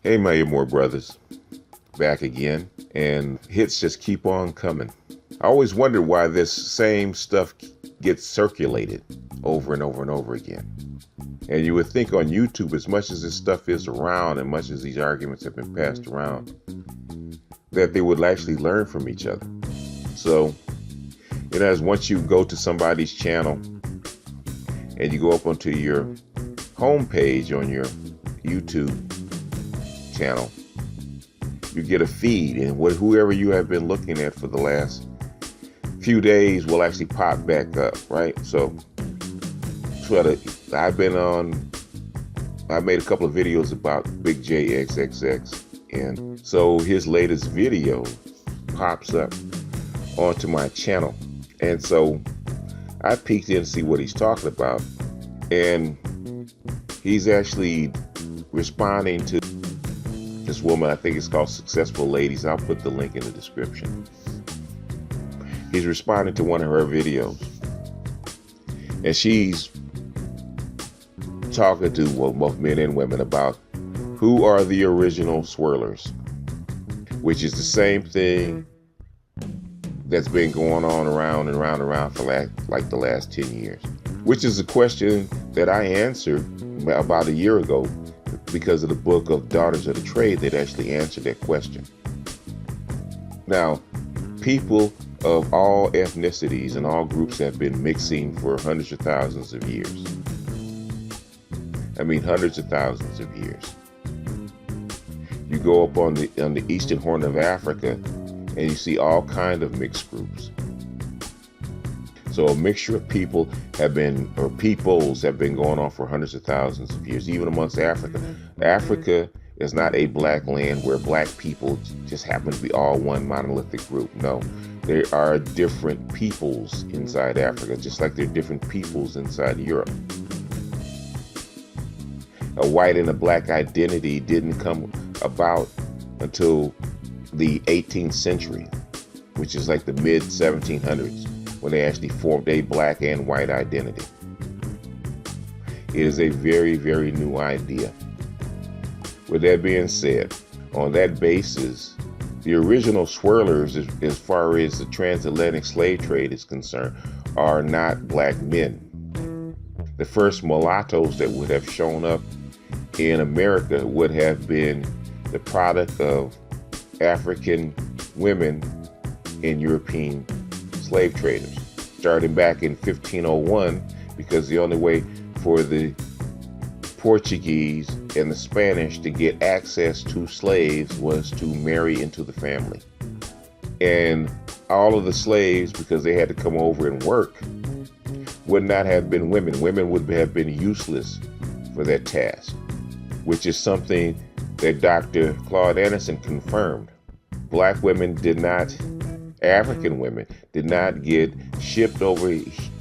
Hey, my more brothers, back again, and hits just keep on coming. I always wondered why this same stuff gets circulated over and over and over again. And you would think on YouTube, as much as this stuff is around and much as these arguments have been passed around, that they would actually learn from each other. So, as once you go to somebody's channel and you go up onto your homepage on your YouTube channel, you get a feed, and whoever you have been looking at for the last few days will actually pop back up, right? So I made a couple of videos about Big J XXX, and so his latest video pops up onto my channel, and so I peeked in to see what he's talking about, and he's actually responding to this woman. I think it's called Successful Ladies. I'll put the link in the description. He's responding to one of her videos, and she's talking to both men and women about who are the original swirlers, which is the same thing that's been going on around and around and around for like the last 10 years, which is a question that I answered about a year ago because of the book of Daughters of the Trade that actually answered that question. Now, people of all ethnicities and all groups have been mixing for hundreds of thousands of years. I mean, hundreds of thousands of years. You go up on the eastern horn of Africa and you see all kind of mixed groups. So a mixture of peoples have been going on for hundreds of thousands of years, even amongst Africa. Africa is not a black land where black people just happen to be all one monolithic group. No, there are different peoples inside Africa, just like there are different peoples inside Europe. A white and a black identity didn't come about until the 18th century, which is like the mid 1700s, when they actually formed a black and white identity. It is a very, very new idea. With that being said, on that basis, the original swirlers, as far as the transatlantic slave trade is concerned, are not black men. The first mulattoes that would have shown up in America would have been the product of African women and European slave traders, starting back in 1501, because the only way for the Portuguese and the Spanish to get access to slaves was to marry into the family. And all of the slaves, because they had to come over and work, would not have been women. Women would have been useless for that task, which is something that Dr. Claude Anderson confirmed. Black women African women did not get shipped over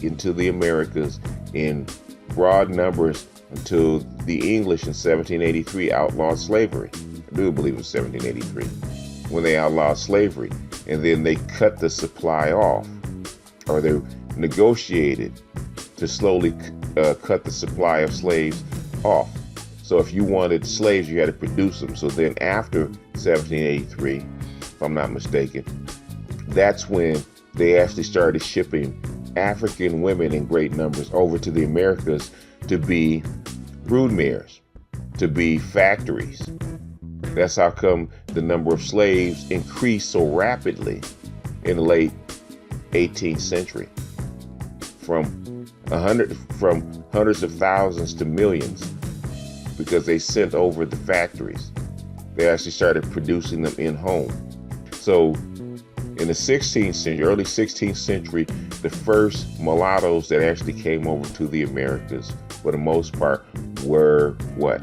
into the Americas in broad numbers until the English in 1783 outlawed slavery. I do believe it was 1783 when they outlawed slavery, and then they cut the supply off, or they negotiated to slowly cut the supply of slaves off. So if you wanted slaves, you had to produce them. So then after 1783, if I'm not mistaken, that's when they actually started shipping African women in great numbers over to the Americas to be broodmares, to be factories. That's how come the number of slaves increased so rapidly in the late 18th century, from hundreds of thousands to millions, because they sent over the factories. They actually started producing them in home. So in the 16th century, early 16th century, the first mulattoes that actually came over to the Americas, for the most part, were what?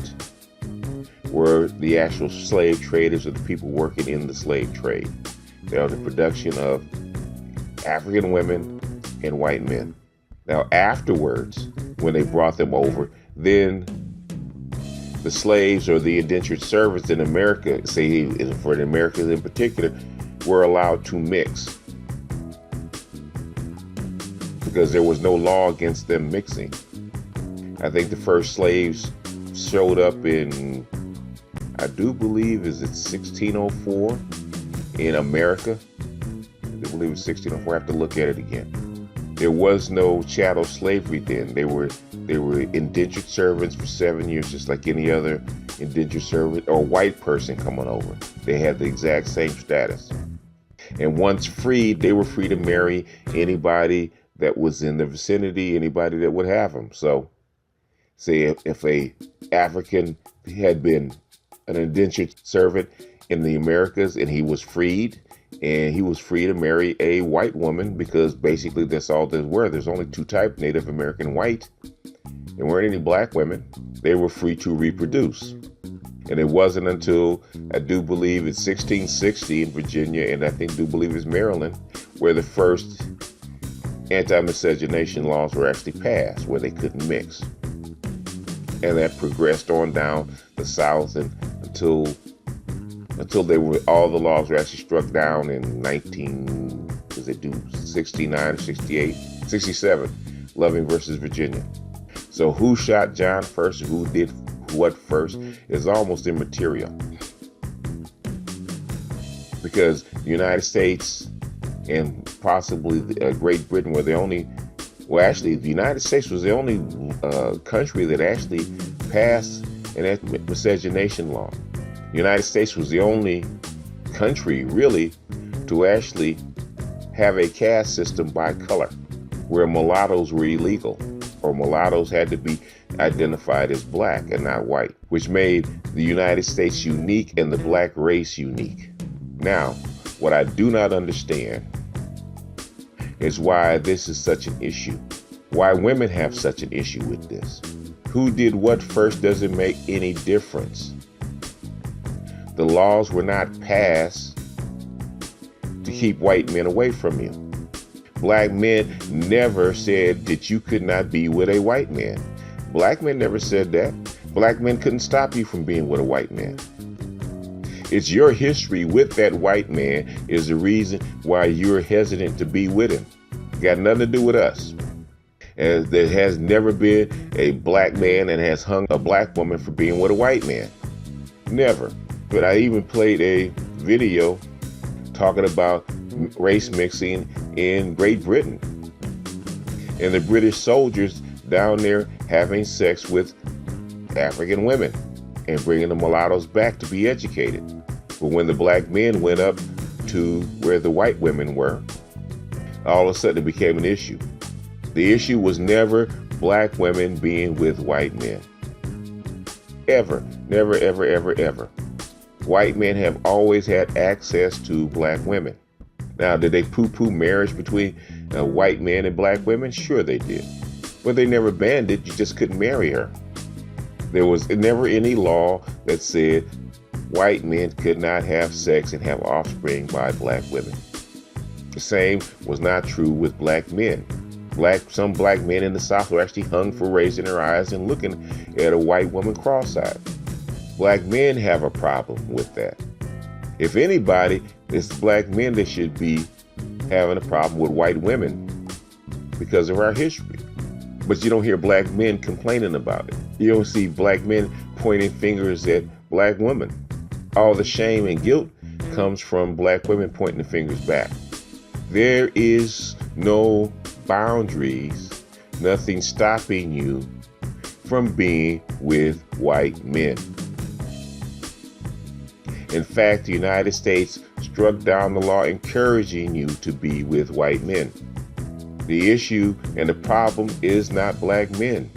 Were the actual slave traders, or the people working in the slave trade. They are the production of African women and white men. Now afterwards, when they brought them over, then the slaves, or the indentured servants in America, say for the Americans in particular, were allowed to mix, because there was no law against them mixing. I think the first slaves showed up in I do believe is it 1604 in America. I do believe it's 1604. I have to look at it again. There was no chattel slavery then. They were indentured servants for 7 years, just like any other indentured servant or white person coming over. They had the exact same status. And once freed, they were free to marry anybody that was in the vicinity, anybody that would have them. So, say if a African had been an indentured servant in the Americas and he was freed, and he was free to marry a white woman, because basically that's all there were. There's only two types, Native American white. There weren't any black women. They were free to reproduce. And it wasn't until, I do believe it's 1660 in Virginia, and I do believe it's Maryland, where the first anti-miscegenation laws were actually passed, where they couldn't mix. And that progressed on down the South and until all the laws were actually struck down in 69 or 68, 67, Loving versus Virginia. So who shot John first, who did what first, is almost immaterial. Because the United States and possibly Great Britain were the only, the United States was the only country that actually passed an miscegenation law. The United States was the only country, really, to actually have a caste system by color, where mulattoes were illegal, or mulattoes had to be identified as black and not white, which made the United States unique and the black race unique. Now, what I do not understand is why this is such an issue, why women have such an issue with this. Who did what first doesn't make any difference. The laws were not passed to keep white men away from you. Black men never said that you could not be with a white man. Black men never said that. Black men couldn't stop you from being with a white man. It's your history with that white man is the reason why you're hesitant to be with him. Got nothing to do with us. As there has never been a black man that has hung a black woman for being with a white man. Never. But I even played a video talking about race mixing in Great Britain. And the British soldiers down there having sex with African women and bringing the mulattoes back to be educated. But when the black men went up to where the white women were, all of a sudden it became an issue. The issue was never black women being with white men. Ever. Never, ever, ever, ever. White men have always had access to black women. Now, did they poo-poo marriage between white men and black women? Sure they did. But they never banned it. You just couldn't marry her. There was never any law that said white men could not have sex and have offspring by black women. The same was not true with black men. Some black men in the South were actually hung for raising their eyes and looking at a white woman cross-eyed. Black men have a problem with that. If anybody, it's black men that should be having a problem with white women because of our history. But you don't hear black men complaining about it. You don't see black men pointing fingers at black women. All the shame and guilt comes from black women pointing the fingers back. There is no boundaries, nothing stopping you from being with white men. In fact, the United States struck down the law encouraging you to be with white men. The issue and the problem is not black men.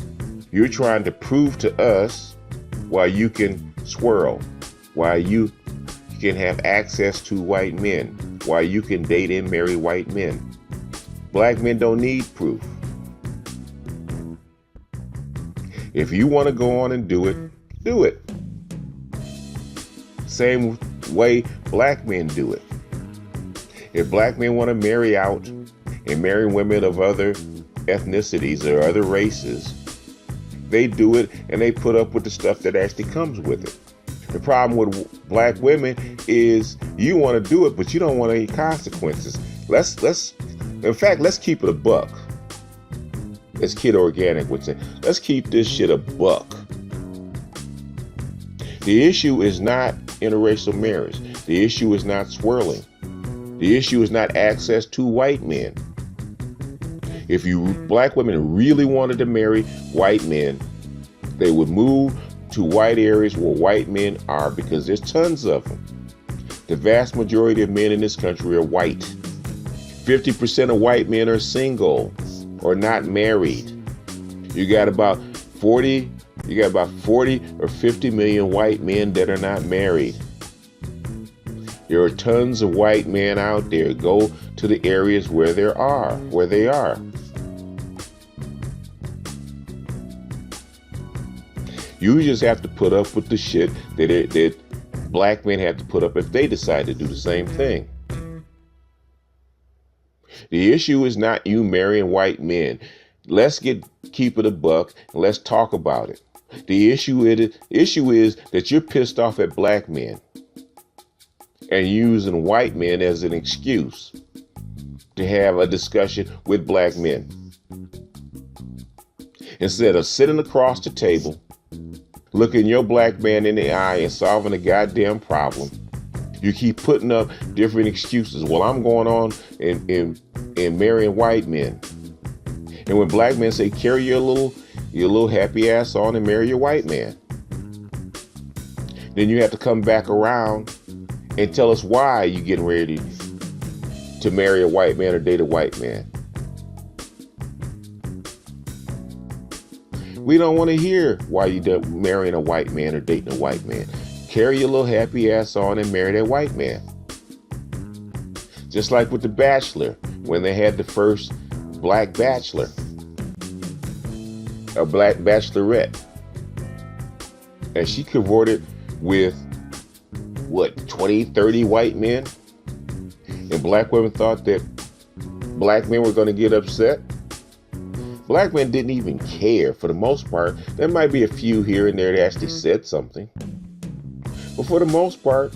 You're trying to prove to us why you can swirl, why you can have access to white men, why you can date and marry white men. Black men don't need proof. If you want to go on and do it, do it. Same way black men do it. If black men want to marry out and marry women of other ethnicities or other races, they do it and they put up with the stuff that actually comes with it. The problem with black women is you want to do it, but you don't want any consequences. Let's keep it a buck. As Kid Organic would say, let's keep this shit a buck. The issue is not interracial marriage. The issue is not swirling. The issue is not access to white men. If black women really wanted to marry white men, they would move to white areas where white men are, because there's tons of them. The vast majority of men in this country are white. 50% of white men are single or not married. You got about 40 or 50 million white men that are not married. There are tons of white men out there. Go to the areas where they are. You just have to put up with the shit that black men have to put up if they decide to do the same thing. The issue is not you marrying white men. Let's keep it a buck and let's talk about it. The issue is that you're pissed off at black men and using white men as an excuse to have a discussion with black men. Instead of sitting across the table, looking your black man in the eye and solving a goddamn problem, you keep putting up different excuses. Well, I'm going on and marrying white men. And when black men say, carry your little happy ass on and marry your white man, then you have to come back around and tell us why you're getting ready to marry a white man or date a white man. We don't want to hear why you're marrying a white man or dating a white man. Carry your little happy ass on and marry that white man. Just like with The Bachelor, when they had the first black bachelor, a black bachelorette, and she cavorted with 20, 30 white men, and black women thought that black men were going to get upset. Black men didn't even care for the most part. There might be a few here and there that actually said something, but for the most part,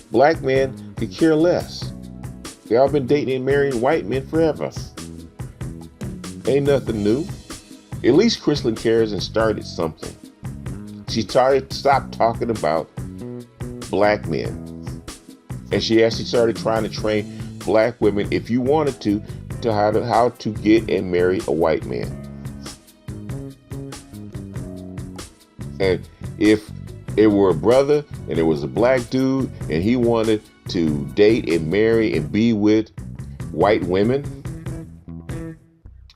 black men could care less. They all been dating and marrying white men forever. Ain't nothing new. At least Crystal cares and started something. She stopped talking about black men, and she actually started trying to train black women, if you wanted to how to get and marry a white man. And if it were a brother and it was a black dude and he wanted to date and marry and be with white women,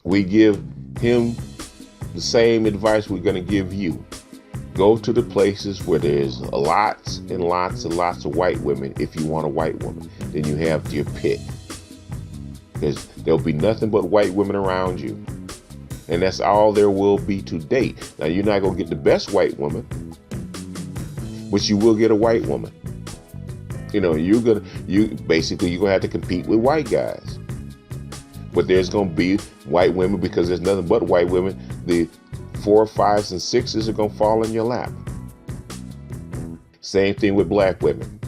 we give him the same advice we're going to give you. Go to the places where there's lots and lots and lots of white women. If you want a white woman, then you have your pick, because there'll be nothing but white women around you, and that's all there will be to date. Now, you're not going to get the best white woman, but you will get a white woman. You're gonna have to compete with white guys. But there's gonna be white women, because there's nothing but white women. The 4, 5s, and 6s are gonna fall in your lap. Same thing with black women.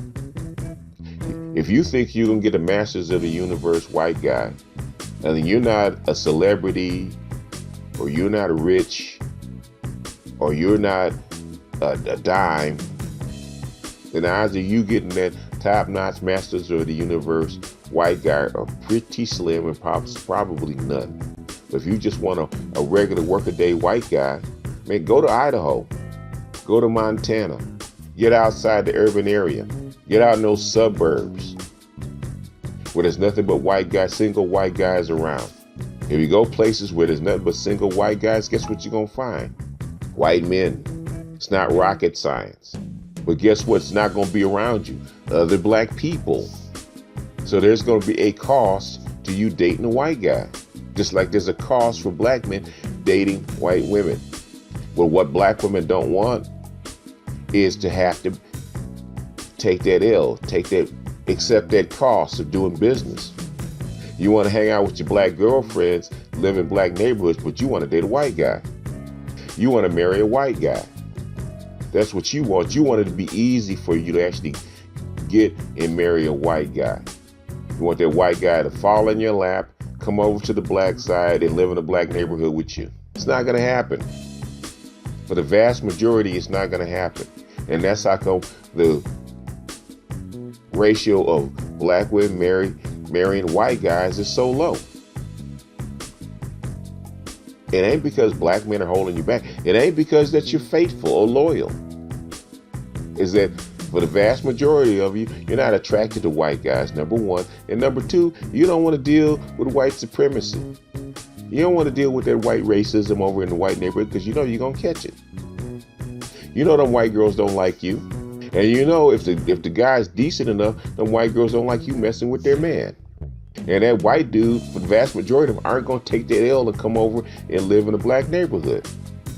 If you think you're gonna get a Masters of the Universe white guy, and you're not a celebrity, or you're not rich, or you're not a dime, then the odds of you getting that top-notch Masters of the Universe white guy are pretty slim, and probably none. But if you just want a regular workaday white guy, man, go to Idaho, go to Montana, get outside the urban area, get out in those suburbs where there's nothing but white guys, single white guys around. If you go places where there's nothing but single white guys, guess what you're gonna find? White men. It's not rocket science. But guess what? It's not going to be around you. Other black people. So there's going to be a cost to you dating a white guy. Just like there's a cost for black men dating white women. But what black women don't want is to have to take that L, accept that cost of doing business. You want to hang out with your black girlfriends, live in black neighborhoods, but you want to date a white guy. You want to marry a white guy. That's what you want. You want it to be easy for you to actually get and marry a white guy. You want that white guy to fall in your lap, come over to the black side, and live in a black neighborhood with you. It's not going to happen. For the vast majority, it's not going to happen. And that's how come the ratio of black women marrying white guys is so low. It ain't because black men are holding you back. It ain't because that you're faithful or loyal. Is that for the vast majority of you, you're not attracted to white guys, number one. And number two, you don't want to deal with white supremacy. You don't want to deal with that white racism over in the white neighborhood because you know you're going to catch it. You know them white girls don't like you. And you know if the guy's decent enough, them white girls don't like you messing with their man. And that white dude, for the vast majority of them, aren't going to take that L and come over and live in a black neighborhood.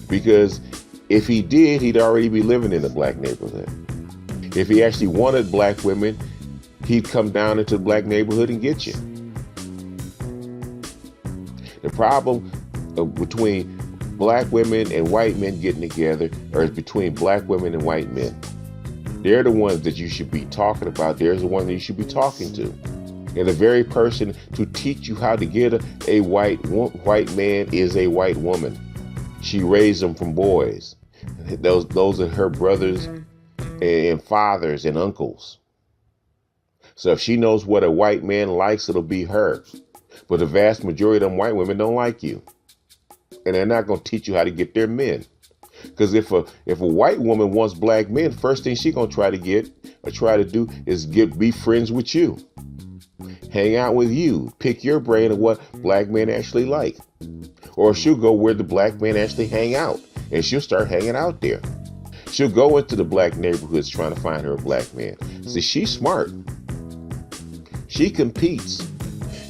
Because if he did, he'd already be living in a black neighborhood. If he actually wanted black women, he'd come down into the black neighborhood and get you. The problem between black women and white men getting together, or is between black women and white men. They're the ones that you should be talking about. They're the ones that you should be talking to. And the very person to teach you how to get a white man is a white woman. She raised them from boys. Those are her brothers and fathers and uncles. So if she knows what a white man likes, it'll be her. But the vast majority of them white women don't like you. And they're not going to teach you how to get their men. Because if a white woman wants black men, first thing she's going to try to do is be friends with you. Hang out with you. Pick your brain of what black men actually like. Or she'll go where the black men actually hang out. And she'll start hanging out there. She'll go into the black neighborhoods trying to find her a black man. See, she's smart. She competes.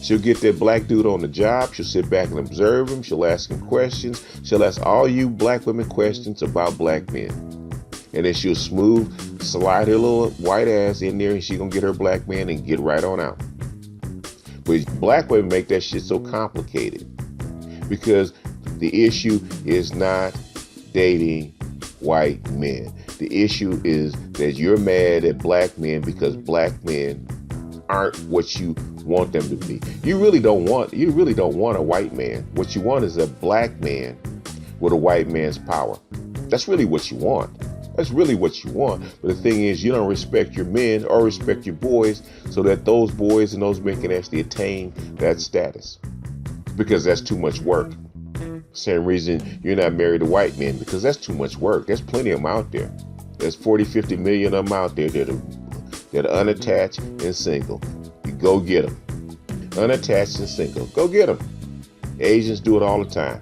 She'll get that black dude on the job. She'll sit back and observe him. She'll ask him questions. She'll ask all you black women questions about black men. And then she'll slide her little white ass in there and she's going to get her black man and get right on out. But black women make that shit so complicated because the issue is not dating white men. The issue is that you're mad at black men because black men aren't what you want them to be. You really don't want a white man. What you want is a black man with a white man's power. That's really what you want. That's really what you want. But the thing is, you don't respect your men or respect your boys so that those boys and those men can actually attain that status. Because that's too much work. Same reason you're not married to white men, because that's too much work. There's plenty of them out there. There's 40, 50 million of them out there that are unattached and single. You go get them. Unattached and single. Go get them. Asians do it all the time.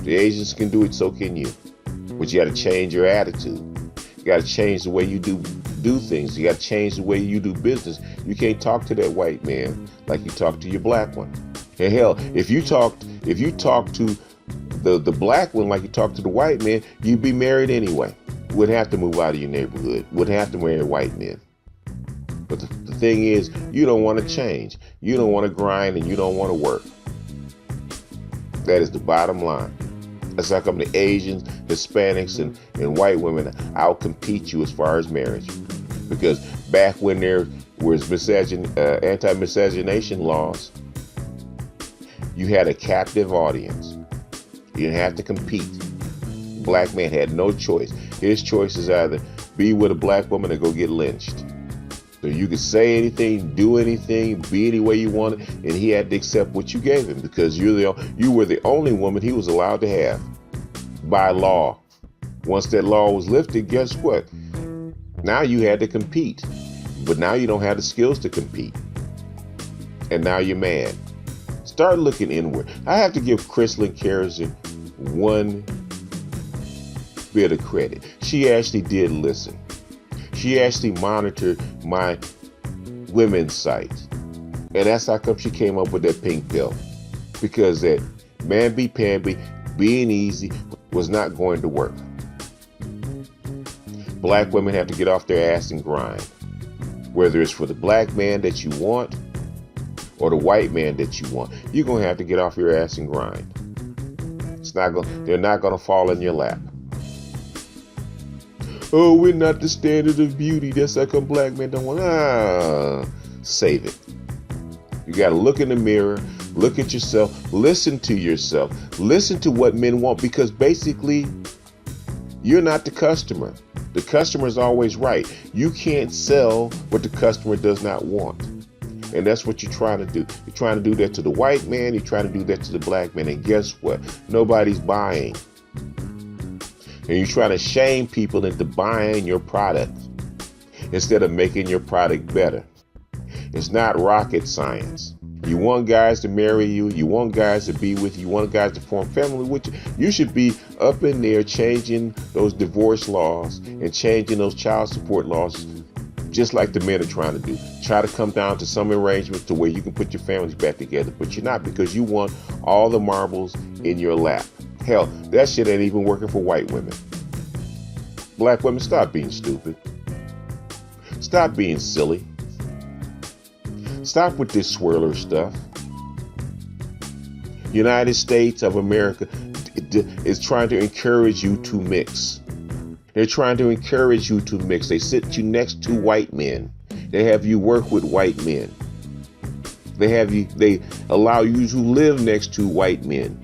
The Asians can do it, so can you. But you got to change your attitude. You got to change the way you do things. You got to change the way you do business. You can't talk to that white man like you talk to your black one. And hell, if you talk to the black one like you talk to the white man, you'd be married anyway. Wouldn't have to move out of your neighborhood. Wouldn't have to marry white men. But the thing is, you don't want to change. You don't want to grind and you don't want to work. That is the bottom line. That's how come the Asians, Hispanics, and white women outcompete you as far as marriage. Because back when there was anti-miscegenation laws, you had a captive audience. You didn't have to compete. Black man had no choice. His choice is either be with a black woman or go get lynched. So you could say anything, do anything, be any way you wanted, and he had to accept what you gave him because you were the only woman he was allowed to have by law. Once that law was lifted, guess what? Now you had to compete, but now you don't have the skills to compete. And now you're mad. Start looking inward. I have to give Chrislyn Kerrigan one bit of credit. She actually did listen. She actually monitored my women's site. And that's how come she came up with that pink pill. Because that mamby-pamby, being easy, was not going to work. Black women have to get off their ass and grind. Whether it's for the black man that you want or the white man that you want, you're going to have to get off your ass and grind. They're not going to fall in your lap. Oh, we're not the standard of beauty. That's how come black men don't want. Save it. You got to look in the mirror, look at yourself, listen to yourself, listen to what men want, because basically You're not the customer. The customer is always right. You can't sell what the customer does not want. And that's what you're trying to do. You're trying to do that to the white man. You're trying to do that to the black man. And guess what? Nobody's buying. And you're trying to shame people into buying your product instead of making your product better. It's not rocket science. You want guys to marry you. You want guys to be with you. You want guys to form family with you. You should be up in there changing those divorce laws and changing those child support laws, just like the men are trying to do. Try to come down to some arrangement to where you can put your families back together, but you're not, because you want all the marbles in your lap. Hell, that shit ain't even working for white women. Black women, stop being stupid. Stop being silly. Stop with this swirler stuff. United States of America is trying to encourage you to mix. They're trying to encourage you to mix. They sit you next to white men. They have you work with white men. They allow you to live next to white men.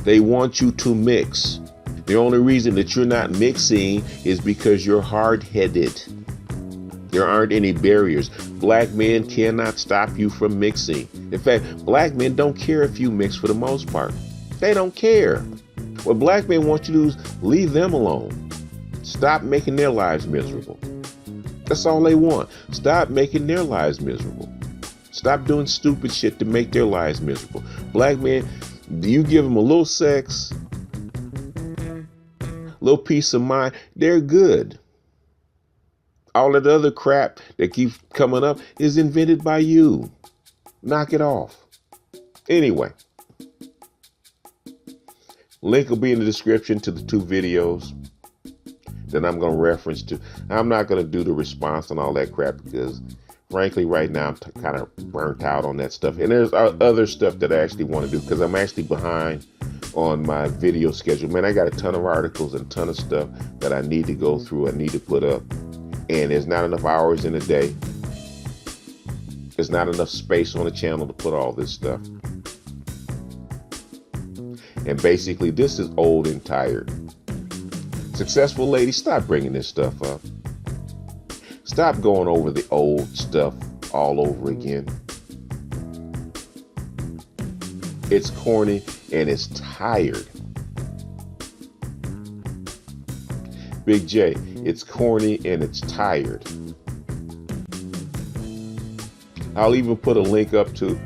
They want you to mix. The only reason that you're not mixing is because you're hard-headed. There aren't any barriers. Black men cannot stop you from mixing. In fact, black men don't care if you mix for the most part. They don't care. What black men want you to do is leave them alone. Stop making their lives miserable. That's all they want. Stop making their lives miserable. Stop doing stupid shit to make their lives miserable. Black men, do you give them a little sex, a little peace of mind, they're good. All that other crap that keeps coming up is invented by you. Knock it off. Anyway, link will be in the description to the 2 videos that I'm going to reference to. I'm not going to do the response and all that crap because, frankly, right now I'm kind of burnt out on that stuff. And there's other stuff that I actually want to do because I'm actually behind on my video schedule. Man, I got a ton of articles and a ton of stuff that I need to go through. I need to put up. And there's not enough hours in a day. There's not enough space on the channel to put all this stuff. And basically, this is old and tired. Successful ladies, stop bringing this stuff up. Stop going over the old stuff all over again. It's corny and it's tired. Big J, it's corny and it's tired. I'll even put a link up to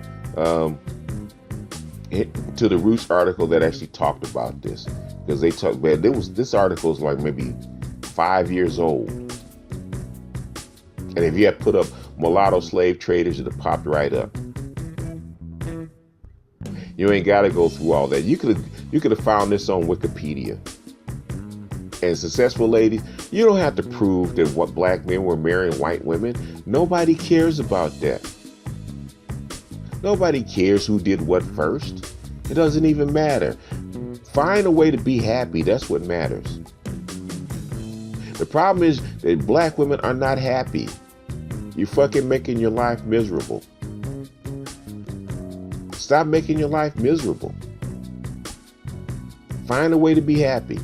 the Roots article that actually talked about this, because they talk about this article is like maybe 5 years old, and if you had put up mulatto slave traders, it'd have popped right up. You ain't got to go through all that. You could have found this on Wikipedia. And successful ladies, you don't have to prove that what black men were marrying white women. Nobody cares about that. Nobody cares who did what first. It doesn't even matter. Find a way to be happy. That's what matters. The problem is that black women are not happy. You're fucking making your life miserable. Stop making your life miserable. Find a way to be happy.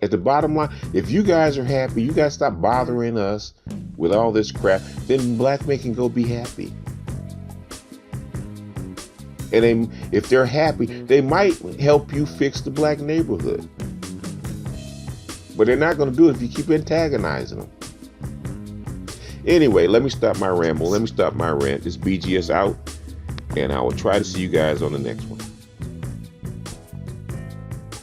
At the bottom line, if you guys are happy, you guys stop bothering us with all this crap, then black men can go be happy. And if they're happy, they might help you fix the black neighborhood. But they're not going to do it if you keep antagonizing them. Anyway, let me stop my ramble. Let me stop my rant. This BGS out, and I will try to see you guys on the next one.